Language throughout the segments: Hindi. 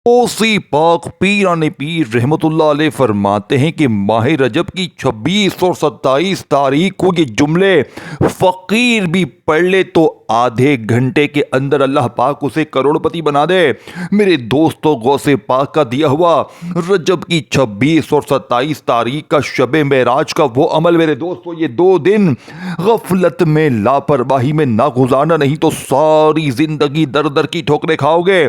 ओसी पाक पीराने पीर रहमतुल्लाह अलैह फरमाते हैं कि माह रजब की 26 और 27 तारीख को ये जुमले फ़कीर भी पढ़ ले तो आधे घंटे के अंदर अल्लाह पाक उसे करोड़पति बना दे। मेरे दोस्तों, गौसे पाक का दिया हुआ रजब की 26 और 27 तारीख का शबे मेराज का वो अमल मेरे दोस्तों, ये 2 दिन गफलत में लापरवाही में ना गुजारना, नहीं तो सारी जिंदगी दर दर की ठोकरें खाओगे।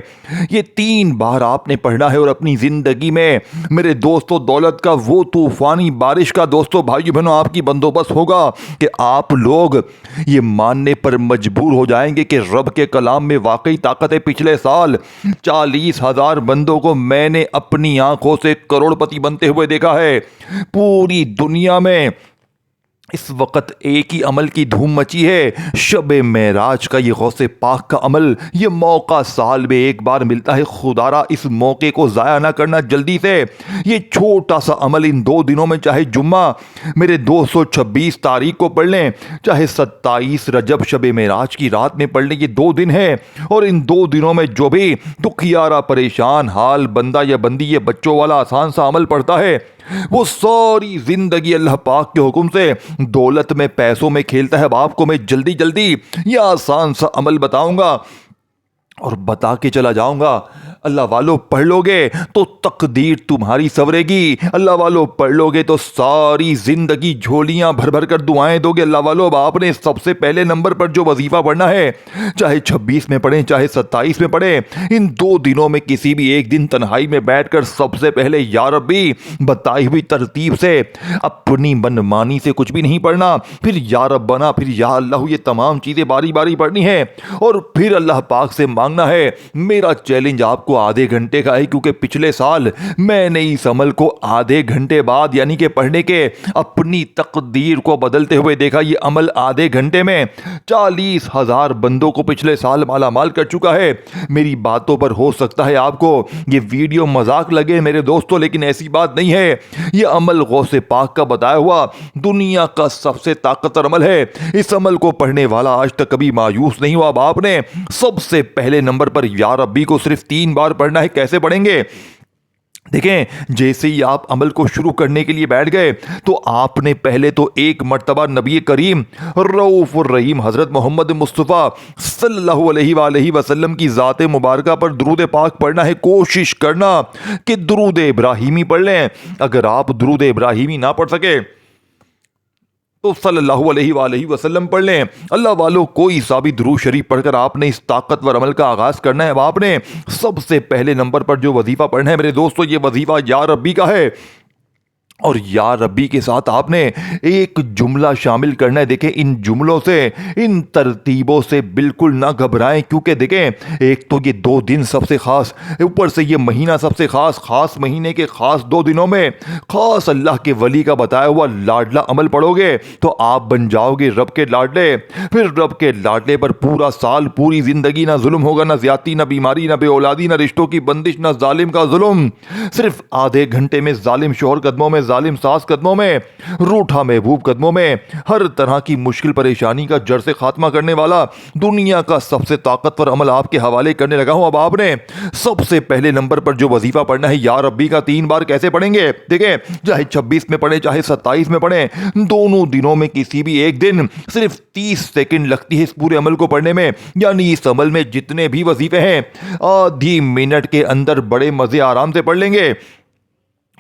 ये 3 बार आपने पढ़ना है और अपनी जिंदगी में मेरे दोस्तों दौलत का वो तूफानी बारिश का दोस्तों भाई बहनों आपकी बंदोबस्त होगा कि आप लोग ये मानने पर मजबूर हो जाएंगे कि रब के कलाम में वाकई ताकत है। पिछले साल 40,000 बंदों को मैंने अपनी आंखों से करोड़पति बनते हुए देखा है। पूरी दुनिया में इस वक्त एक ही अमल की धूम मची है, शबे मेराज का ये गौसे पाक का अमल। ये मौका साल में एक बार मिलता है, खुदारा इस मौके को ज़ाया ना करना जल्दी से। ये छोटा सा अमल इन 2 दिनों में, चाहे जुम्मा मेरे 226 तारीख को पढ़ लें, चाहे 27 रजब शबे मेराज की रात में पढ़ लें, ये 2 दिन है। और इन 2 दिनों में जो भी दुखियारा परेशान हाल बंदा या बंदी ये बच्चों वाला आसान सा अमल पढ़ता है, वो सारी जिंदगी अल्लाह पाक के हुक्म से दौलत में पैसों में खेलता है। अब आपको मैं जल्दी जल्दी यह आसान सा अमल बताऊंगा और बता के चला जाऊंगा। अल्लाह वालों पढ़ लोगे तो तकदीर तुम्हारी सवरेगी। अल्लाह वालों पढ़ लोगे तो सारी जिंदगी झोलियां भर भर कर दुआएं दोगे। अल्लाह वालों, अब आपने सबसे पहले नंबर पर जो वजीफा पढ़ना है, चाहे 26 में पढ़ें चाहे 27 में पढ़ें, इन 2 दिनों में किसी भी एक दिन तन्हाई में बैठकर सबसे पहले या रब्बी बताई हुई तरतीब से, अपनी मनमानी से कुछ भी नहीं पढ़ना, फिर या रब्बना, फिर या अल्लाह, ये तमाम चीजें बारी बारी पढ़नी है और फिर अल्लाह पाक से मांगना है। मेरा चैलेंज आपको आधे घंटे का है, क्योंकि पिछले साल मैंने इस अमल को आधे घंटे बाद यानी कि पढ़ने के अपनी तकदीर को बदलते हुए देखा। ये अमल आधे घंटे में 40,000 बंदों को पिछले साल माला माल कर चुका है। मेरी बातों पर हो सकता है आपको ये वीडियो मजाक लगे मेरे दोस्तों, लेकिन ऐसी बात नहीं है। ये अमल गौसे पाक का बताया हुआ दुनिया का सबसे ताकतवर अमल है। इस अमल को पढ़ने वाला आज तक कभी मायूस नहीं हुआ। अब आपने सबसे पहले नंबर पर या रब्बी को सिर्फ 3 बार पढ़ना है। कैसे पढ़ेंगे? देखें, जैसे ही आप अमल को शुरू करने के लिए बैठ गए तो आपने पहले तो एक मर्तबा नबी करीम रऊफ रहीम हजरत मोहम्मद मुस्तफ़ा सल्लल्लाहु अलैहि वसल्लम की ज़ात मुबारका पर दुरूद पाक पढ़ना है। कोशिश करना कि दुरूद इब्राहिमी पढ़ लें। अगर आप दुरूद इब्राहिमी ना पढ़ सके तो सल्लल्लाहु अलैहि वसल्लम पढ़ लें। अल्लाह वालों, कोई सा भी दुरूद शरीफ पढ़कर आपने इस ताकतवर अमल का आगाज करना है। अब आपने सबसे पहले नंबर पर जो वजीफा पढ़ना है मेरे दोस्तों, ये वजीफा या रब्बी का है और या रब्बी के साथ आपने एक जुमला शामिल करना है। देखें, इन जुमलों से, इन तरतीबों से बिल्कुल ना घबराएं, क्योंकि देखें, एक तो ये 2 दिन सबसे खास, ऊपर से ये महीना सबसे खास। खास महीने के खास 2 दिनों में खास अल्लाह के वली का बताया हुआ लाडला अमल पढ़ोगे तो आप बन जाओगे रब के लाडले। फिर रब के लाडले पर पूरा साल, पूरी जिंदगी ना जुल्म होगा, ना ज्यादती, ना बीमारी, ना बेऔलादी, ना रिश्तों की बंदिश, ना जालिम का जुल्म। सिर्फ आधे घंटे में जालिम शोहर कदमों में, जालिम सास कदमों में, रूठा महबूब कदमों में, हर तरह की मुश्किल परेशानी का जड़ से खात्मा करने वाला दुनिया का सबसे ताकतवर अमल आपके हवाले करने लगा हूं। अब आपने सबसे पहले नंबर पर जो वजीफा पढ़ना है या रब्बी का 3 बार कैसे पढ़ेंगे? देखें, चाहे 26 में पढ़े चाहे 27 में पढ़े, दोनों दिनों में किसी भी एक दिन सिर्फ 30 सेकंड लगती है इस पूरे अमल को पढ़ने में। यानी इस अमल में जितने भी वजीफे हैं आधी मिनट के अंदर बड़े मजे आराम से पढ़ लेंगे।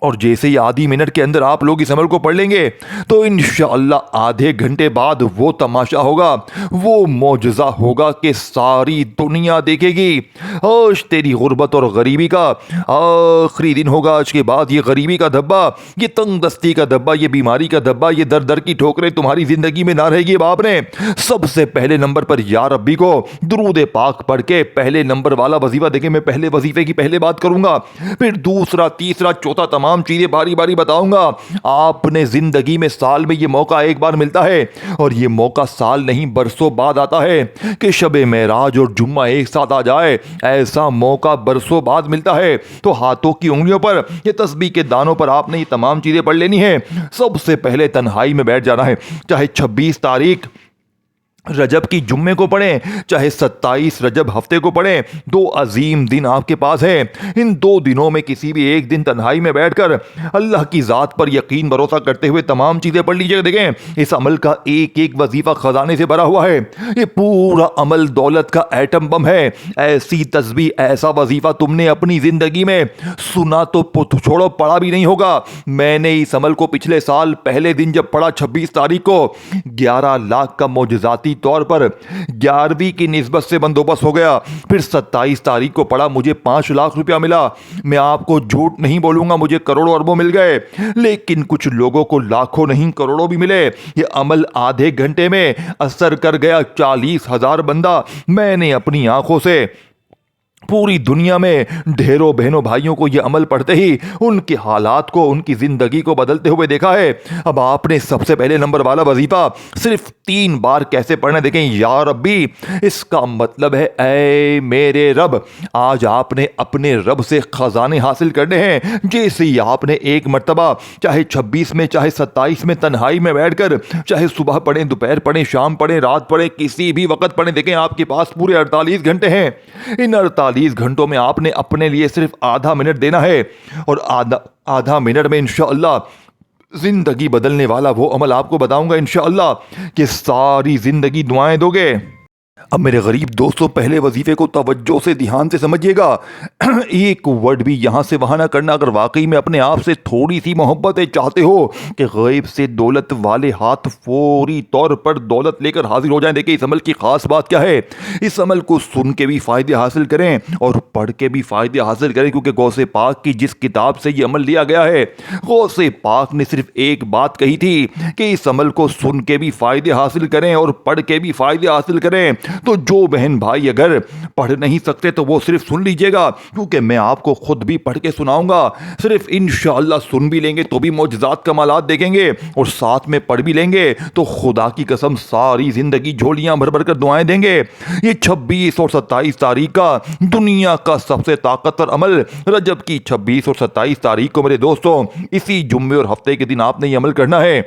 और जैसे ही आधी मिनट के अंदर आप लोग इस अमल को पढ़ लेंगे तो इंशाअल्लाह आधे घंटे बाद वो तमाशा होगा, वो मौजज़ा होगा कि सारी दुनिया देखेगी। आज तेरी गुर्बत और गरीबी का आखिरी दिन होगा। आज के बाद ये गरीबी का धब्बा, ये तंगदस्ती का धब्बा, ये बीमारी का धब्बा, ये दर दर की ठोकरें तुम्हारी जिंदगी में ना रहेगी। अब आपने सबसे पहले नंबर पर या रब्बी को दुरूद पाक पढ़ के पहले नंबर वाला वजीफा, देखें मैं पहले वजीफे की पहले बात करूंगा, फिर दूसरा, तीसरा, चौथा, तमाम चीजें बारी बारी बताऊंगा। आपने जिंदगी में, साल में ये मौका एक बार मिलता है और ये मौका साल नहीं बरसों बाद आता है कि शबे मेराज और जुम्मा एक साथ आ जाए। ऐसा मौका बरसों बाद मिलता है। तो हाथों की उंगलियों पर, ये तस्बीह के दानों पर आपने ये तमाम चीजें पढ़ लेनी है। सबसे पहले तन्हाई में बैठ जाना है। चाहे 26 तारीख रजब की जुम्मे को पढ़ें, चाहे 27 रजब हफ्ते को पढ़ें, दो अजीम दिन आपके पास हैं। इन दो दिनों में किसी भी एक दिन तन्हाई में बैठकर अल्लाह की ज़ात पर यकीन भरोसा करते हुए तमाम चीज़ें पढ़ लीजिएगा। देखें, इस अमल का एक एक वजीफ़ा ख़जाने से भरा हुआ है। ये पूरा अमल दौलत का एटम बम है। ऐसी तस्बीह, ऐसा वजीफ़ा तुमने अपनी ज़िंदगी में सुना तो छोड़ो, पढ़ा भी नहीं होगा। मैंने इस अमल को पिछले साल पहले दिन जब पढ़ा 26 तारीख को, 11 लाख का मौजज़ाती तौर पर 11वीं की निस्बत से बंदोबस्त हो गया। फिर 27 तारीख को पढ़ा, मुझे 5 लाख रुपया मिला। मैं आपको झूठ नहीं बोलूंगा, मुझे करोड़ों अरबों मिल गए, लेकिन कुछ लोगों को लाखों नहीं करोड़ों भी मिले। ये अमल आधे घंटे में असर कर गया। 40,000 बंदा मैंने अपनी आंखों से पूरी दुनिया में ढेरों बहनों भाइयों को यह अमल पढ़ते ही उनके हालात को, उनकी जिंदगी को बदलते हुए देखा है। अब आपने सबसे पहले नंबर वाला वजीफा सिर्फ 3 बार कैसे पढ़ना, देखें, या रब्बी। इसका मतलब है ऐ मेरे रब। आज आपने अपने रब से खजाने हासिल करने हैं। जैसे ही आपने एक मर्तबा, चाहे 26 में चाहे 27 में, तन्हाई में बैठकर, चाहे सुबह पढ़ें, दोपहर पढ़ें, शाम पढ़ें, रात पढ़ें, किसी भी वक्त पढ़ें, देखें आपके पास पूरे 48 घंटे हैं। इन 48 घंटों में आपने अपने लिए सिर्फ आधा मिनट देना है, और आधा मिनट में इंशाअल्लाह जिंदगी बदलने वाला वो अमल आपको बताऊंगा इंशाअल्लाह, कि सारी जिंदगी दुआएं दोगे। अब मेरे गरीब दोस्तों, पहले वजीफे को तवज्जो से, ध्यान से समझिएगा। एक वर्ड भी यहाँ से वहाँ ना करना। अगर वाकई में अपने आप से थोड़ी सी मोहब्बत चाहते हो कि गैब से दौलत वाले हाथ फौरी तौर पर दौलत लेकर हाजिर हो जाएं, देखिए इस अमल की खास बात क्या है। इस अमल को सुन के भी फ़ायदे हासिल करें और पढ़ के भी फ़ायदे हासिल करें, क्योंकि गौसे पाक की जिस किताब से ये अमल लिया गया है, गौसे पाक ने सिर्फ एक बात कही थी कि इस अमल को सुन के भी फ़ायदे हासिल करें और पढ़ के भी फ़ायदे हासिल करें। तो जो बहन भाई अगर पढ़ नहीं सकते तो वो सिर्फ सुन लीजिएगा, क्योंकि मैं आपको खुद भी पढ़ के सुनाऊंगा। सिर्फ इंशाअल्लाह सुन भी लेंगे तो भी मौजज़ात कमालात देखेंगे, और साथ में पढ़ भी लेंगे तो खुदा की कसम सारी जिंदगी झोलियां भर भर कर दुआएं देंगे। ये 26 और 27 तारीख का दुनिया का सबसे ताकतवर अमल, रजब की 26 और 27 तारीख को मेरे दोस्तों, इसी जुम्मे और हफ्ते के दिन आपने ये अमल करना है।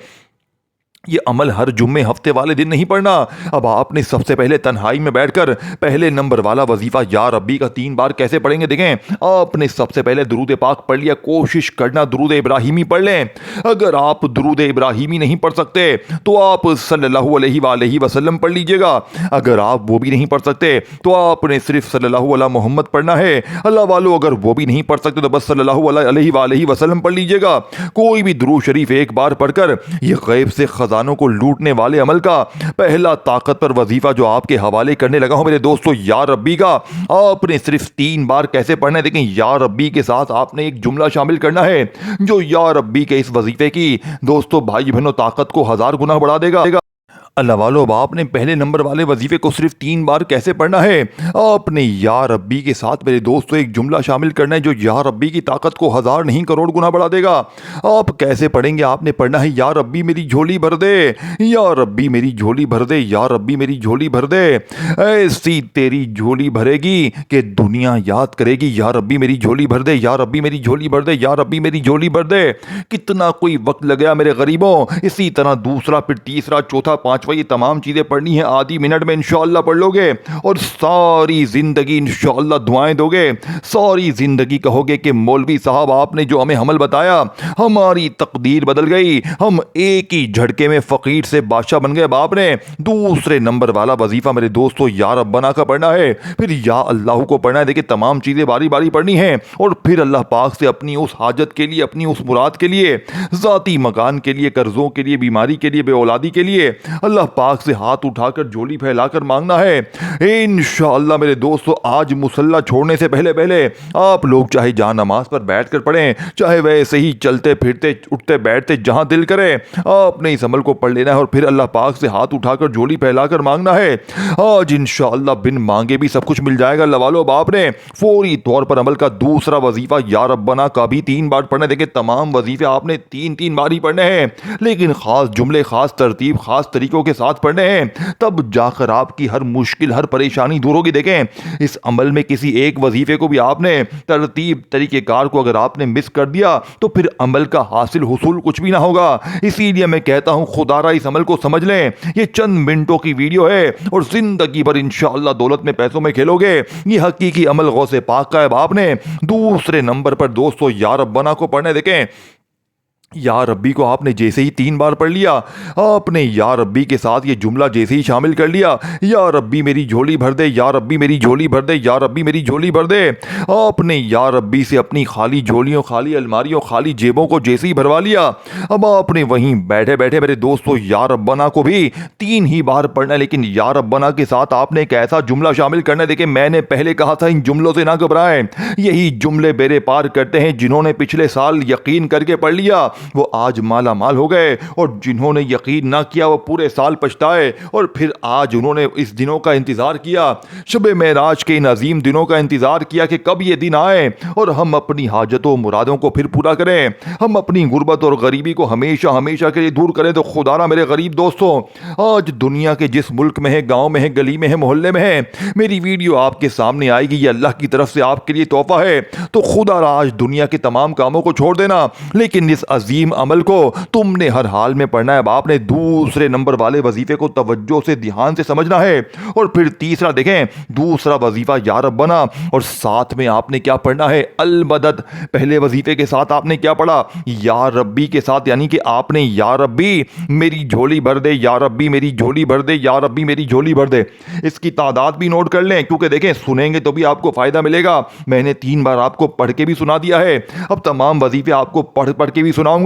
ये अमल हर जुम्मे हफ्ते वाले दिन नहीं पढ़ना। अब आपने सबसे पहले तन्हाई में बैठकर पहले नंबर वाला वजीफा या रब्बी का 3 बार कैसे पढ़ेंगे, देखें। आपने सबसे पहले दुरूद पाक पढ़ लिया, कोशिश करना दुरूद इब्राहिमी पढ़ लें। अगर आप दुरूद इब्राहिमी नहीं पढ़ सकते तो आप सल्लल्लाहु अलैहि वसल्लम पढ़ लीजिएगा। अगर आप वो भी नहीं पढ़ सकते तो आपने सिर्फ सल्लल्लाहु अला मोहम्मद पढ़ना है। अल्लाह वालों, अगर वो भी नहीं पढ़ सकते तो बस सल्लल्लाहु अलैहि वसल्लम पढ़ लीजिएगा। कोई भी दुरूद शरीफ एक बार पढ़कर ये गैब से खजानों को लूटने वाले अमल का पहला ताकतवर वजीफा जो आपके हवाले करने लगा हूं मेरे दोस्तों, या रब्बी का, आपने सिर्फ 3 बार कैसे पढ़ना है, देखें। या रब्बी के साथ आपने एक जुमला शामिल करना है जो या रब्बी के इस वजीफे की दोस्तों भाई बहनों ताकत को 1000 गुना बढ़ा देगा। अल्लाह वालों, अब आपने पहले नंबर वाले वजीफे को सिर्फ 3 बार कैसे पढ़ना है। आपने या रब्बी के साथ मेरे दोस्तों एक जुमला शामिल करना है जो या रब्बी की ताकत को 1000 नहीं करोड़ गुना बढ़ा देगा। आप कैसे पढ़ेंगे, आपने पढ़ना है, या रब्बी मेरी झोली भर दे, या रब्बी मेरी झोली भर दे, या रब्बी मेरी झोली भर दे। ऐसी तेरी झोली भरेगी कि दुनिया याद करेगी। या रब्बी मेरी झोली भर दे, या रब्बी मेरी झोली भर दे, या रब्बी मेरी झोली भर दे। कितना कोई वक्त लग गया मेरे गरीबों। इसी तरह दूसरा, फिर तीसरा, चौथा, पांचवा, ये तमाम चीजें पढ़नी है। आधी मिनट में इंशाअल्लाह पढ़ लोगे और सारी जिंदगी इंशाअल्लाह दुआएं दोगे। सारी जिंदगी कहोगे कि मौलवी साहब आपने जो हमें अमल बताया, हमारी तकदीर बदल गई, हम एक ही झटके में फकीर से बादशाह बन गए। बाप ने दूसरे नंबर वाला वजीफा मेरे दोस्तों या रब्बना का पढ़ना है, फिर या अल्लाह को पढ़ना है। देखिए तमाम चीजें बारी बारी पढ़नी है, और फिर अल्लाह पाक से अपनी उस हाजत के लिए, अपनी उस मुराद के लिए, जाती मकान के लिए, कर्जों के लिए, बीमारी के लिए, बेऔलादी के लिए अल्लाह पाक से हाथ उठाकर झोली फैलाकर मांगना है। इंशाअल्लाह मेरे दोस्तों, आज मुसल्ला छोड़ने से पहले पहले आप लोग चाहे जहां नमाज पर बैठकर पढ़ें, चाहे वैसे ही चलते फिरते उठते बैठते जहां दिल करे, आपने इस अमल को पढ़ लेना है और फिर अल्लाह पाक से हाथ उठाकर झोली फैलाकर मांगना है। आज इंशाअल्लाह बिन मांगे भी सब कुछ मिल जाएगा। अल्लाह वालों, बाप ने फौरी तौर पर अमल का दूसरा वजीफा या रब्बना का भी 3 बार पढ़ना। देखिए तमाम वजीफे आपने 3 बार ही पढ़ने हैं, लेकिन खास जुमले, खास तरतीब, खास तरीकों वजीफों के साथ पढ़ने हैं, तब जाकर आपकी हर मुश्किल हर परेशानी दूर होगी। देखें, इस अमल में किसी एक वजीफे को भी आपने तरतीब तरीकेकार को अगर आपने मिस कर दिया तो फिर अमल का हासिल हुसूल कुछ भी ना होगा। इसीलिए मैं कहता हूं खुदारा इस अमल को समझ लें। ये चंद मिनटों की वीडियो है और जिंदगी भर इंशाअल्लाह दौलत में पैसों में खेलोगे। ये हकीकी अमल गौसे पाक का है। आपने दूसरे नंबर पर दोस्तों या रब्बना को पढ़ने। देखें, या रब्बी को आपने जैसे ही 3 बार पढ़ लिया, आपने या रब्बी के साथ ये जुमला जैसे ही शामिल कर लिया, या रब्बी मेरी झोली भर दे, या रब्बी मेरी झोली भर दे, या रब्बी मेरी झोली भर दे, आपने या रब्बी से अपनी खाली झोलियों खाली अलमारियों खाली जेबों को जैसे ही भरवा लिया, अब आपने वहीं बैठे बैठे मेरे दोस्तों या रब्बना को भी 3 ही बार पढ़ना है। लेकिन या रब्बना के साथ आपने एक ऐसा जुमला शामिल करना है। देखिए, मैंने पहले कहा था इन जुमलों से ना घबराएं। यही जुमले बेरे पार करते हैं। जिन्होंने पिछले साल यकीन करके पढ़ लिया वो आज माला माल हो गए, और जिन्होंने यकीन ना किया वो पूरे साल पछताए। और फिर आज उन्होंने इस दिनों का इंतजार किया, शब-ए मेराज के इन अजीम दिनों का इंतजार किया कि कब ये दिन आए और हम अपनी हाजतों मुरादों को फिर पूरा करें, हम अपनी गुर्बत और गरीबी को हमेशा हमेशा के लिए दूर करें। तो खुदारा मेरे गरीब दोस्तों, आज दुनिया के जिस मुल्क में है, गांव में है, गली में है, मोहल्ले में है, मेरी वीडियो आपके सामने आएगी। ये अल्लाह की तरफ से आपके लिए तोहफा है। तो खुदारा आज दुनिया के तमाम कामों को छोड़ देना, लेकिन इस अजीम अमल को तुमने हर हाल में पढ़ना है। अब आपने दूसरे नंबर वाले वजीफे को तवज्जो से ध्यान से समझना है। और फिर तीसरा देखें, दूसरा वजीफा या रब्बना, और साथ में आपने क्या पढ़ना है, अल मदद। पहले वजीफे के साथ आपने क्या पढ़ा, या रब्बी के साथ, यानी कि आपने या रब्बी मेरी झोली भर दे, या रब्बी मेरी झोली भर दे, या रब्बी मेरी झोली भर दे। इसकी तादाद भी नोट कर लें, क्योंकि देखें सुनेंगे तो भी आपको फायदा मिलेगा। मैंने 3 बार आपको पढ़ के भी सुना दिया है, अब तमाम वजीफे आपको पढ़ पढ़ के भी सुनाऊंगा,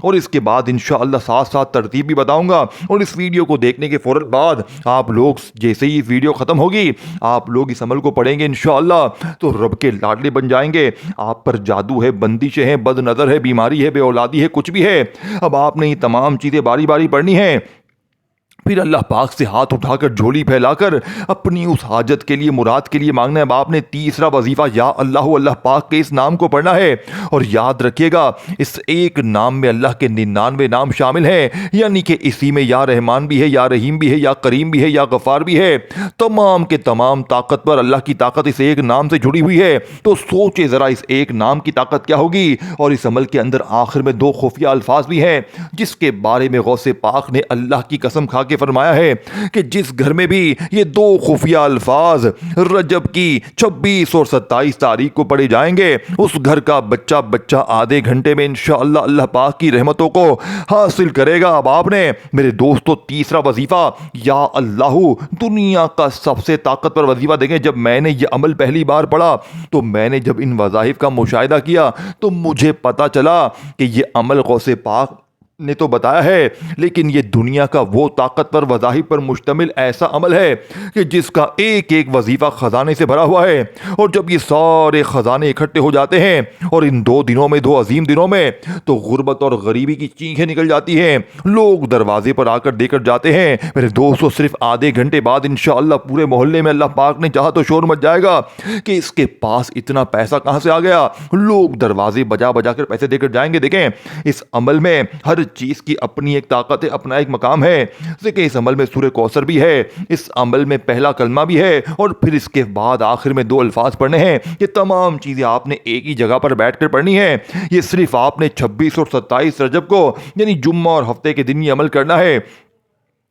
और इसके बाद इंशाअल्लाह साथ साथ तरतीब भी बताऊंगा। और इस वीडियो को देखने के फौरन बाद आप लोग जैसे ही वीडियो खत्म होगी, आप लोग इस अमल को पढ़ेंगे इंशाअल्लाह तो रब के लाडले बन जाएंगे। आप पर जादू है, बंदिशें हैं, बद नजर है, बीमारी है, बेऔलादी है, कुछ भी है, अब आपने ये तमाम चीजें बारी बारी पढ़नी है। फिर अल्लाह पाक से हाथ उठाकर झोली फैलाकर अपनी उस हाजत के लिए, मुराद के लिए मांगना है। अब आपने तीसरा वजीफा या अल्लाह, अल्लाह पाक के इस नाम को पढ़ना है। और याद रखिएगा, इस एक नाम में अल्लाह के 99 नाम शामिल हैं, यानी कि इसी में या रहमान भी है, या रहीम भी है, या करीम भी है, या गफ़ार भी है। तमाम के तमाम ताकतवर अल्लाह की ताकत इस एक नाम से जुड़ी हुई है। तो सोचे ज़रा इस एक नाम की ताकत क्या होगी। और इस अमल के अंदर आखिर में 2 खुफिया अल्फाज भी हैं, जिसके बारे में गौसे पाक ने अल्लाह की कसम खा के फरमाया है कि जिस घर में भी ये 2 खुफिया अल्फाज रजब की 26 और 27 तारीख को पढ़े जाएंगे, उस घर का बच्चा बच्चा आधे घंटे में इंशाअल्लाह अल्लाह पाक की रहमतों को हासिल करेगा। अब आपने मेरे दोस्तों तीसरा वजीफा या अल्लाह, दुनिया का सबसे ताकतवर वजीफा। देखें, जब मैंने ये अमल पहली बार पढ़ा तो मैंने जब इन वज़ाइफ का मुशाहिदा किया तो मुझे पता चला कि ये अमल गौसे पाक ने तो बताया है, लेकिन ये दुनिया का वो ताकतवर वज़ाहिफ पर मुश्तमिल ऐसा अमल है कि जिसका एक एक वजीफ़ा ख़जाने से भरा हुआ है। और जब ये सारे ख़जाने इकट्ठे हो जाते हैं और इन 2 दिनों में, 2 अजीम दिनों में, तो गुर्बत और गरीबी की चीखें निकल जाती हैं। लोग दरवाजे पर आकर देकर जाते हैं। मेरे दोस्तों, सिर्फ आधे घंटे बाद इंशाअल्लाह पूरे मोहल्ले में अल्लाह पाक ने चाहा तो शोर मच जाएगा कि इसके पास इतना पैसा कहाँ से आ गया। लोग दरवाजे बजा बजा कर पैसे देकर जाएंगे। देखें, इस अमल में हर चीज की अपनी एक ताकत है, अपना एक मकाम है। देखिए, इस अमल में सूरह कौसर भी है, इस अमल में पहला कलमा भी है, और फिर इसके बाद आखिर में 2 अल्फाज पढ़ने हैं। ये तमाम चीजें आपने एक ही जगह पर बैठकर पढ़नी है। ये सिर्फ आपने 26 और 27 रजब को, यानी जुम्मा और हफ्ते के दिन ये अमल करना है।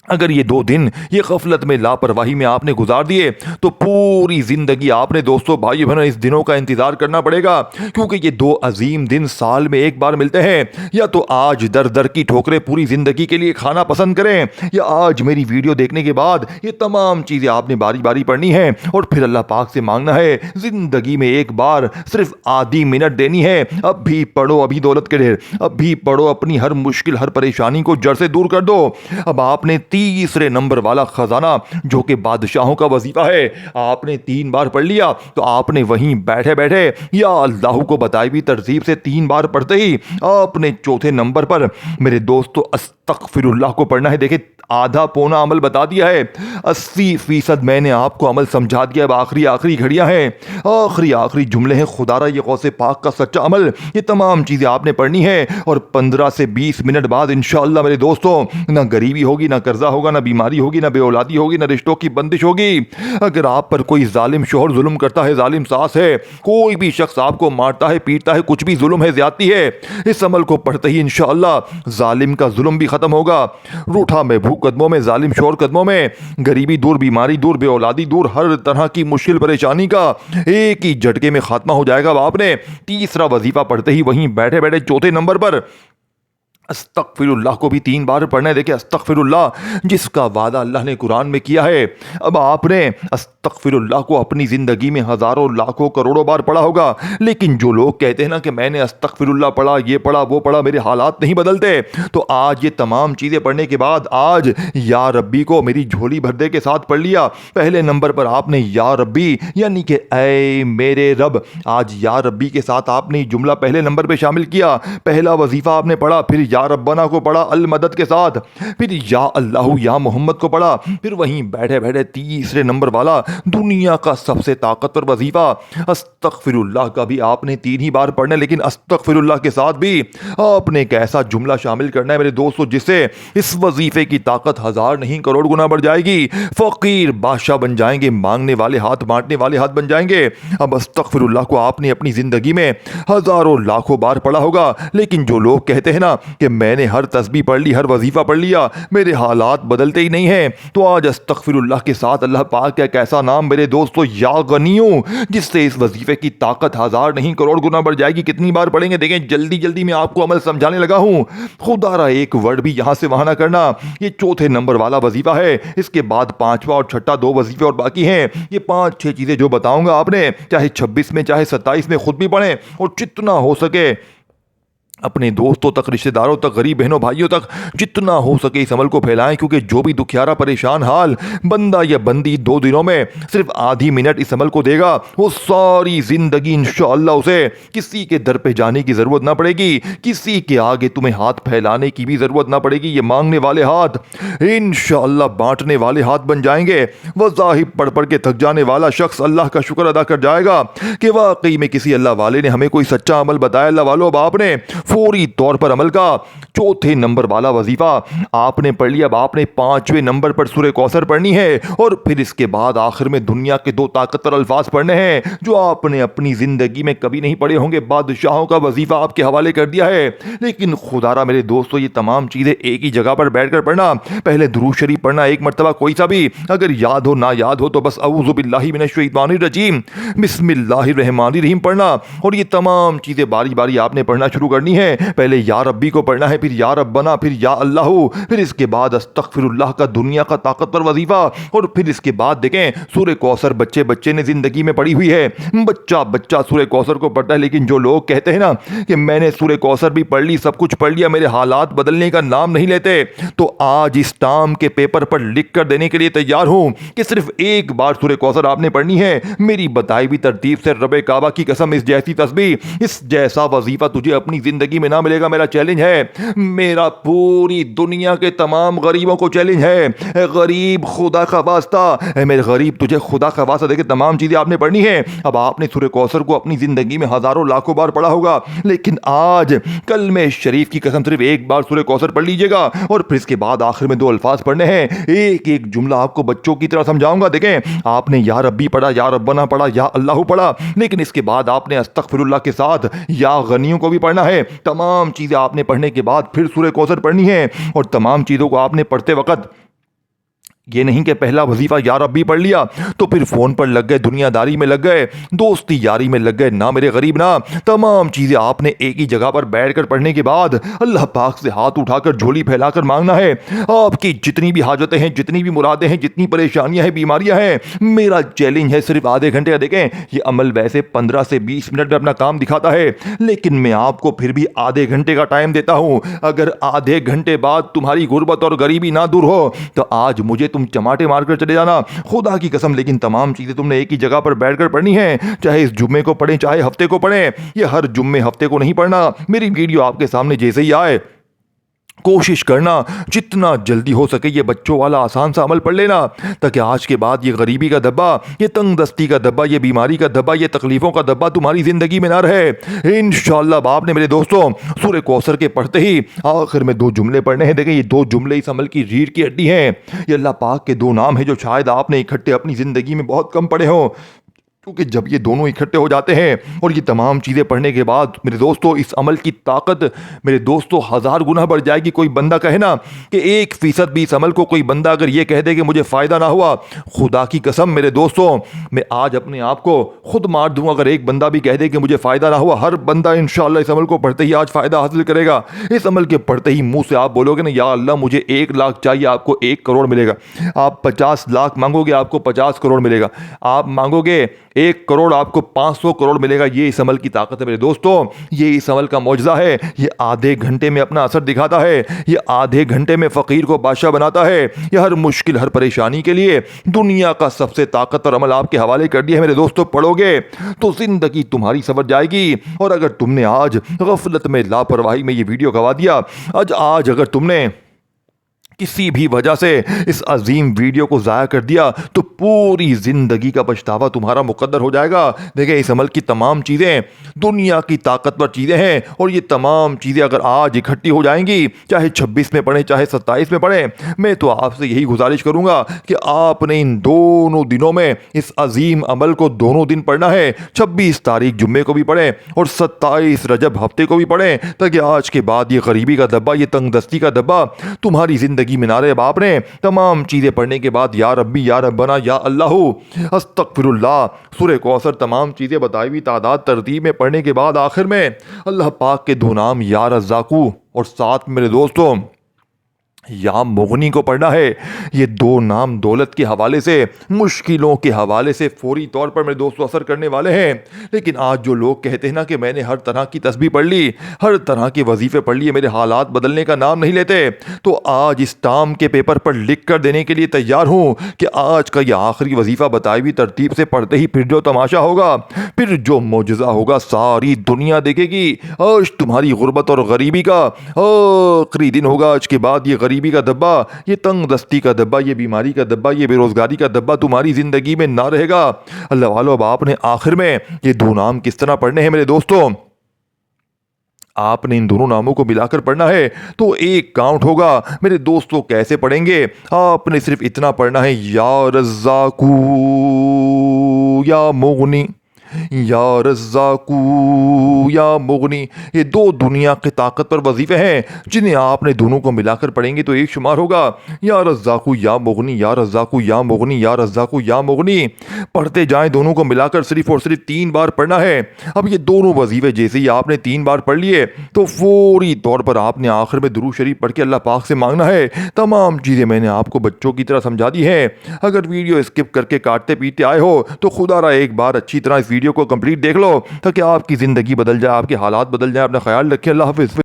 अगर ये 2 दिन ये गफलत में, लापरवाही में आपने गुजार दिए तो पूरी जिंदगी आपने दोस्तों, भाई बहनों, इस दिनों का इंतजार करना पड़ेगा। क्योंकि ये 2 अजीम दिन साल में एक बार मिलते हैं। या तो आज दर दर की ठोकरें पूरी जिंदगी के लिए खाना पसंद करें, या आज मेरी वीडियो देखने के बाद ये तमाम चीजें आपने बारी बारी पढ़नी है। और फिर अल्लाह पाक से मांगना है, जिंदगी में एक बार सिर्फ आधी मिनट देनी है। अब भी पढ़ो, अभी दौलत के ढेर, अब भी पढ़ो, अपनी हर मुश्किल हर परेशानी को जड़ से दूर कर दो। अब आपने तीसरे नंबर वाला खजाना, जो कि बादशाहों का वजीफा है, आपने 3 बार पढ़ लिया तो आपने वहीं बैठे बैठे या अल्लाह को बताई हुई तरतीब से 3 बार पढ़ते ही आपने चौथे नंबर पर मेरे दोस्तों अस्तगफिरुल्लाह को पढ़ना है। देखिए, आधा पौना अमल बता दिया है, 80% मैंने आपको अमल समझा दिया। अब आखिरी आखिरी घड़ियां हैं, आखिरी आखिरी जुमले हैं। खुदारा ये गौसे पाक का सच्चा अमल, ये तमाम चीजें आपने पढ़नी है। और 15 से 20 मिनट बाद इंशाअल्लाह मेरे दोस्तों, ना गरीबी होगी, ना कर्जा कज़ा होगा, ना बीमारी होगी, ना बेऔलादी होगी, ना रिश्तों की बंदिश होगी। अगर आप पर कोई जालिम शोहर जुल्म करता है, जालिम सास है, कोई भी शख्स आपको मारता है, पीटता है, कुछ भी जुल्म है, ज्यादती है, इस अमल को पढ़ते ही इंशाअल्लाह जालिम का जुल्म भी खत्म होगा। रूठा महबूब कदमों में, जालिम शोहर कदमों में, गरीबी दूर, बीमारी दूर, बेऔलादी दूर, हर तरह की मुश्किल परेशानी का एक ही झटके में खात्मा हो जाएगा। अब आपने तीसरा वजीफा पढ़ते ही वहीं बैठे बैठे चौथे नंबर पर अस्तगफिरुल्लाह को भी 3 बार पढ़ना है। देखिए, अस्तगफिरुल्लाह जिसका वादा अल्लाह ने कुरान में किया है, अब आपने अस्तगफिरुल्लाह को अपनी ज़िंदगी में हज़ारों लाखों करोड़ों बार पढ़ा होगा। लेकिन जो लोग कहते हैं ना कि मैंने अस्तगफिरुल्लाह पढ़ा, ये पढ़ा, वो पढ़ा, मेरे हालात नहीं बदलते, तो आज ये तमाम चीज़ें पढ़ने के बाद आज या रब्बी को मेरी झोली भर दे के साथ पढ़ लिया। पहले नंबर पर आपने या रब्बी यानी कि ऐ मेरे रब, आज या रब्बी के साथ आपने जुमला पहले नंबर पर शामिल किया। पहला वजीफ़ा आपने पढ़ा, फिर या रब्बना को पढ़ा अल मदद के साथ, फिर या अल्लाह या मोहम्मद को पढ़ा, फिर वहीं बैठे बैठे तीसरे नंबर वाला दुनिया का सबसे ताकतवर वजीफा अस्तगफिरुल्लाह का भी आपने 3 ही बार पढ़ना है। लेकिन अस्तगफिरुल्लाह के साथ भी आपने एक ऐसा जुमला शामिल करना है मेरे दोस्तों, जिससे इस वजीफे की ताकत 1000 नहीं करोड़ गुना बढ़ जाएगी। फकीर बादशाह बन जाएंगे, मांगने वाले हाथ बांटने वाले हाथ बन जाएंगे। अब अस्तगफिरुल्लाह को आपने अपनी जिंदगी में हजारों लाखों बार पढ़ा होगा। लेकिन जो लोग कहते हैं ना कि मैंने हर तस्बीह पढ़ ली, हर वजीफा पढ़ लिया, मेरे हालात बदलते ही नहीं हैं, तो आज अस्तगफिरुल्लाह के साथ अल्लाह पाक का एक ऐसा नाम मेरे दोस्तों या गनियों, जिससे इस वजीफे की ताकत 1000 नहीं करोड़ गुना बढ़ जाएगी। कितनी बार पढ़ेंगे देखें, जल्दी जल्दी मैं आपको अमल समझाने लगा हूं। खुदारा एक वर्ड भी यहां से वहां ना करना। ये चौथे नंबर वाला वजीफा है। इसके बाद 5वां और छठा 2 वजीफे और बाकी हैं। ये 5-6 चीजें जो बताऊंगा आपने चाहे 26 में चाहे 27 में खुद भी पढ़ें और जितना हो सके अपने दोस्तों तक, रिश्तेदारों तक, गरीब बहनों भाइयों तक जितना हो सके इस अमल को फैलाएं। क्योंकि जो भी दुखियारा परेशान हाल बंदा या बंदी 2 दिनों में सिर्फ आधी मिनट इस अमल को देगा, वो सारी जिंदगी इंशाअल्लाह उसे किसी के दर पे जाने की जरूरत ना पड़ेगी, किसी के आगे तुम्हें हाथ फैलाने की भी जरूरत ना पड़ेगी। ये मांगने वाले हाथ इंशाअल्लाह बांटने वाले हाथ बन जाएंगे। वज़ाहिब पढ़ पढ़ के थक जाने वाला शख्स अल्लाह का शुक्र अदा कर जाएगा कि वाकई में किसी अल्लाह वाले ने हमें कोई सच्चा अमल बताया। अल्लाह वालों, अब आपने फौरी तौर पर अमल का चौथे नंबर वाला वजीफा आपने पढ़ लिया। अब आपने 5वें नंबर पर सूरह कौसर पढ़नी है और फिर इसके बाद आखिर में दुनिया के 2 ताकतवर अल्फाज पढ़ने हैं जो आपने अपनी जिंदगी में कभी नहीं पढ़े होंगे। बादशाहों का वजीफा आपके हवाले कर दिया है। लेकिन खुदारा मेरे दोस्तों, ये तमाम चीजें एक ही जगह पर बैठकर पढ़ना। पहले दुरूद शरीफ पढ़ना एक मरतबा, कोई सा भी, अगर याद हो ना याद हो तो बस औज़ु बिल्लाहि मिनश शैतानिर रजीम बिस्मिल्लाहिर रहमानिर रहीम पढ़ना। और ये तमाम चीजें बारी बारी आपने पढ़ना शुरू करनी है। पहले या रब्बी को पढ़ना है, फिर या रब्बना, फिर या अल्लाहू, फिर इसके बाद अस्तगफिरुल्लाह का दुनिया का ताकतवर वजीफा, और फिर इसके बाद देखें सूरह कौसर बच्चे बच्चे ने जिंदगी में पढ़ी हुई है। बच्चा बच्चा सूरह कौसर को पढ़ता है। लेकिन जो लोग कहते हैं ना कि मैंने सूरह कौसर भी पढ़ ली, सब कुछ पढ़ लिया, मेरे हालात बदलने का नाम नहीं लेते, तो आज इस टाम के पेपर पर लिख कर देने के लिए तैयार हूं कि सिर्फ एक बार सूरह कौसर आपने पढ़नी है। मेरी बताई हुई तरतीब से रब्बे काबा की कसम, इस जैसी तस्बीह, इस जैसा वजीफा तुझे अपनी जिंदगी में ना मिलेगा। मेरा चैलेंज है, मेरा पूरी दुनिया के तमाम गरीबों को चैलेंज है। गरीब खुदा का वास्ता, मेरे गरीब तुझे खुदा का वास्ता देके तमाम चीजें आपने पढ़नी है। अब आपने सूरह कौसर को अपनी जिंदगी में हजारों लाखों बार पढ़ा होगा, लेकिन आज कलमे शरीफ की कसम सिर्फ एक बार सूरह कौसर पढ़ लीजिएगा और फिर इसके बाद आखिर में 2 अल्फाज पढ़ने हैं। एक एक जुमला आपको बच्चों की तरह समझाऊंगा। देखें, आपने या रब्बी पढ़ा, या रब्बना पढ़ा, या अल्लाह पढ़ा, लेकिन इसके बाद आपने अस्तगफिरुल्लाह के साथ या गनियों को भी पढ़ना है। तमाम चीजें आपने पढ़ने के बाद फिर सूरह कौसर पढ़नी है। और तमाम चीजों को आपने पढ़ते वक्त ये नहीं कि पहला वजीफा या रब्बी पढ़ लिया तो फिर फोन पर लग गए, दुनियादारी में लग गए, दोस्ती यारी में लग गए। ना मेरे गरीब ना, तमाम चीजें आपने एक ही जगह पर बैठकर पढ़ने के बाद अल्लाह पाक से हाथ उठाकर झोली फैलाकर मांगना है। आपकी जितनी भी हाजतें हैं, जितनी भी मुरादें हैं, जितनी परेशानियां हैं, बीमारियां हैं, मेरा चैलेंज है सिर्फ आधे घंटे का। देखें, ये अमल वैसे 15 से 20 मिनट में अपना काम दिखाता है, लेकिन मैं आपको फिर भी आधे घंटे का टाइम देता हूं। अगर आधे घंटे बाद तुम्हारी गुर्बत और गरीबी ना दूर हो तो आज मुझे तुम चमाटे मारकर चले जाना, खुदा की कसम। लेकिन तमाम चीजें तुमने एक ही जगह पर बैठकर पढ़नी है। चाहे इस जुम्मे को पढ़ें, चाहे हफ्ते को पढ़ें, ये हर जुम्मे हफ्ते को नहीं पढ़ना। मेरी वीडियो आपके सामने जैसे ही आए कोशिश करना जितना जल्दी हो सके ये बच्चों वाला आसान सा अमल पढ़ लेना, ताकि आज के बाद ये गरीबी का धब्बा, ये तंग दस्ती का धब्बा, ये बीमारी का धब्बा, ये तकलीफ़ों का धब्बा तुम्हारी ज़िंदगी में ना रहे। इंशाअल्लाह बाप ने मेरे दोस्तों सूरह कौसर के पढ़ते ही आखिर में 2 जुमले पढ़ने हैं। देखें, ये 2 जुमले इस अमल की रीढ़ की हड्डी हैं। ये अल्लाह पाक के 2 नाम हैं जो शायद आपने इकट्ठे अपनी ज़िंदगी में बहुत कम पढ़े हों, क्योंकि जब ये दोनों इकट्ठे हो जाते हैं और ये तमाम चीज़ें पढ़ने के बाद मेरे दोस्तों इस अमल की ताकत मेरे दोस्तों 1000 गुना बढ़ जाएगी। कोई बंदा कहे ना कि 1% भी इस अमल को कोई बंदा अगर ये कह दे कि मुझे फ़ायदा ना हुआ, खुदा की कसम मेरे दोस्तों मैं आज अपने आप को खुद मार दूंगा अगर एक बंदा भी कह दे कि मुझे फ़ायदा ना हुआ। हर बंदा इंशाअल्लाह इस अमल को पढ़ते ही आज फ़ायदा हासिल करेगा। इस अमल के पढ़ते ही मुँह से आप बोलोगे ना, या अल्लाह मुझे 1 लाख चाहिए, आपको 1 करोड़ मिलेगा। आप 50 लाख मांगोगे, आपको 50 करोड़ मिलेगा। आप मांगोगे 1 करोड़, आपको 500 करोड़ मिलेगा। ये इस अमल की ताकत है मेरे दोस्तों, ये इस अमल का मौजज़ा है। ये आधे घंटे में अपना असर दिखाता है, ये आधे घंटे में फ़कीर को बादशाह बनाता है। ये हर मुश्किल, हर परेशानी के लिए दुनिया का सबसे ताकतवर अमल आपके हवाले कर दिया है मेरे दोस्तों। पढ़ोगे तो ज़िंदगी तुम्हारी संवर जाएगी। और अगर तुमने आज गफलत में, लापरवाही में ये वीडियो गवा दिया, आज अगर तुमने किसी भी वजह से इस अजीम वीडियो को ज़ाया कर दिया, तो पूरी ज़िंदगी का पछतावा तुम्हारा मुकद्दर हो जाएगा। देखिए, इस अमल की तमाम चीज़ें दुनिया की ताकतवर चीज़ें हैं, और ये तमाम चीज़ें अगर आज इकट्ठी हो जाएंगी, चाहे 26 में पढ़ें चाहे 27 में पढ़ें, मैं तो आपसे यही गुजारिश करूँगा कि आपने इन दोनों दिनों में इस अजीम अमल को दोनों दिन पढ़ना है। 26 तारीख जुम्मे को भी पढ़ें और 27 रजब हफ्ते को भी पढ़ें, ताकि आज के बाद ये गरीबी का धब्बा, ये तंगदस्ती का धब्बा तुम्हारी ज़िंदगी में ना रहे। बाप ने तमाम चीज़ें पढ़ने के बाद या रब्बी या रब्बना या अल्लाहू अस्तगफिरुल्लाह सूरह कौसर तमाम चीज़ें बताई हुई तादाद तरतीब में पढ़ने के बाद आखिर में अल्लाह पाक के 2 नाम या रज़्ज़ाकू और साथ मेरे दोस्तों या मुगनी को पढ़ना है। ये 2 नाम दौलत के हवाले से, मुश्किलों के हवाले से फौरी तौर पर मेरे दोस्तों असर करने वाले हैं। लेकिन आज जो लोग कहते हैं ना कि मैंने हर तरह की तस्बीह पढ़ ली, हर तरह के वजीफ़े पढ़ लिए, मेरे हालात बदलने का नाम नहीं लेते, तो आज इस टाम के पेपर पर लिख कर देने के लिए तैयार हूँ कि आज का यह आखिरी वजीफ़ा बताई हुई तरतीब से पढ़ते ही फिर जो तमाशा होगा, फिर जो मौजज़ा होगा, सारी दुनिया देखेगी। आज तुम्हारी गुर्बत और गरीबी का आखिरी दिन होगा। आज के बाद ये गरीबी का धब्बा, ये तंग दस्ती का धब्बा, ये बीमारी का धब्बा, ये बेरोजगारी का धब्बा तुम्हारी ज़िंदगी में ना रहेगा। अल्लाह वालों, अब आपने आखिर में ये 2 नाम किस तरह पढ़ने हैं मेरे दोस्तों? आपने इन दोनों नामों को मिलाकर पढ़ना है तो 1 काउंट होगा। मेरे दोस्तों कैसे पढ़ेंगे? आपने सिर्फ इतना पढ़ना है, या रज़्ज़ाकू या मुगनी, या रज़्ज़ाकू या मुगनी। ये 2 दुनिया के ताकतवर वजीफ़े हैं जिन्हें आपने दोनों को मिलाकर पढ़ेंगे तो 1 शुमार होगा, या रज़्ज़ाकू या मुगनी, या रज़्ज़ाकू या मुगनी, या रज़्ज़ाकू या मुगनी। पढ़ते जाएं, दोनों को मिलाकर सिर्फ और सिर्फ 3 बार पढ़ना है। अब ये दोनों वजीफ़े जैसे ही आपने 3 बार पढ़ लिए तो फौरी तौर पर आपने आखिर में दुरूद शरीफ पढ़ के अल्लाह पाक से मांगना है। तमाम चीज़ें मैंने आपको बच्चों की तरह समझा दी हैं। अगर वीडियो स्किप करके काटते पीटते आए हो तो खुदारा एक बार अच्छी तरह इस वीडियो को कंप्लीट देख लो, ताकि आपकी ज़िंदगी बदल जाए, आपके हालात बदल जाए। अपना ख्याल रखें। अल्लाह हाफ़िज़।